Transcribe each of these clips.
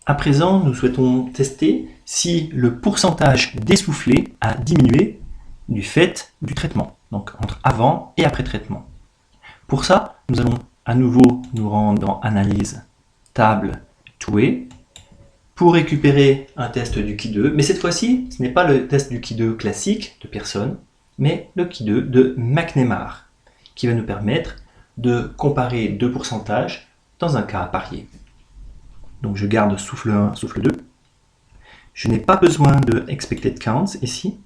À présent, nous souhaitons tester si le pourcentage d'essoufflé a diminué du fait du traitement, donc entre avant et après traitement. Pour ça, nous allons à nouveau nous rendre dans Analyse, Table, Toué, pour récupérer un test du Qui2, mais cette fois-ci, ce n'est pas le test du Qui2 classique de Pearson, mais le Qui2 de McNemar, qui va nous permettre de comparer deux pourcentages dans un cas à parier. Donc je garde souffle 1, souffle 2. Je n'ai pas besoin de Expected Counts ici.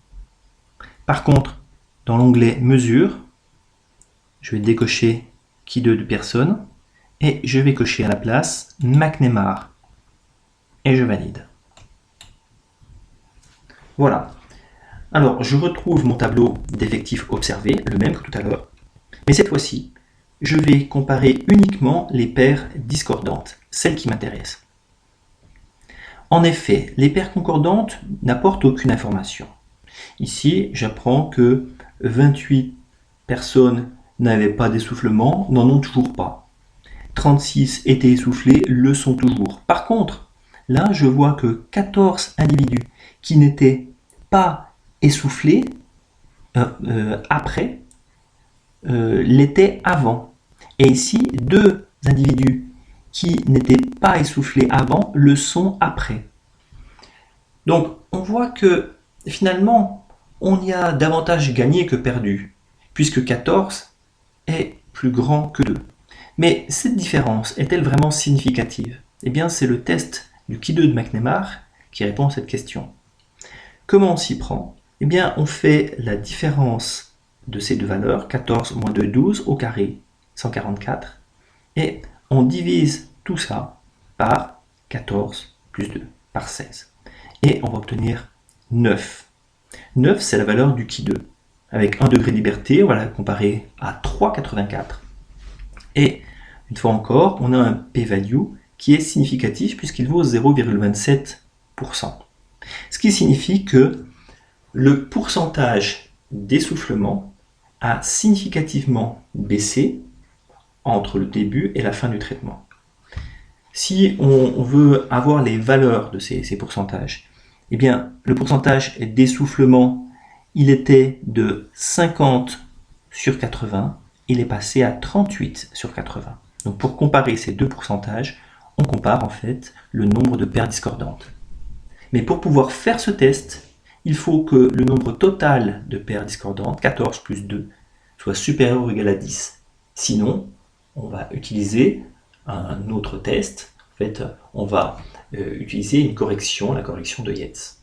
Par contre, dans l'onglet Mesure, je vais décocher Qui2 de Pearson et je vais cocher à la place McNemar. Et je valide. Voilà. Alors, je retrouve mon tableau d'effectifs observés, le même que tout à l'heure. Mais cette fois-ci, je vais comparer uniquement les paires discordantes, celles qui m'intéressent. En effet, les paires concordantes n'apportent aucune information. Ici, j'apprends que 28 personnes n'avaient pas d'essoufflement, n'en ont toujours pas. 36 étaient essoufflés, le sont toujours. Par contre, là, je vois que 14 individus qui n'étaient pas essoufflés après l'étaient avant. Et ici, 2 individus qui n'étaient pas essoufflés avant le sont après. Donc, on voit que finalement, on y a davantage gagné que perdu, puisque 14 est plus grand que 2. Mais cette différence est-elle vraiment significative? Eh bien, c'est le test du Qui2 de McNemar qui répond à cette question. Comment on s'y prend? Eh bien, on fait la différence de ces deux valeurs, 14 moins 2, 12, au carré, 144, et on divise tout ça par 14 plus 2, par 16. Et on va obtenir 9. 9, c'est la valeur du Qui2. Avec 1 degré de liberté, on va la comparer à 3,84. Et une fois encore, on a un p-value qui est significatif puisqu'il vaut 0,27%. Ce qui signifie que le pourcentage d'essoufflement a significativement baissé entre le début et la fin du traitement. Si on veut avoir les valeurs de ces pourcentages, eh bien, le pourcentage d'essoufflement, il était de 50 sur 80, il est passé à 38 sur 80. Donc pour comparer ces deux pourcentages, on compare en fait le nombre de paires discordantes. Mais pour pouvoir faire ce test, il faut que le nombre total de paires discordantes, 14 plus 2, soit supérieur ou égal à 10. Sinon, on va utiliser un autre test. En fait, on va utiliser une correction, la correction de Yates.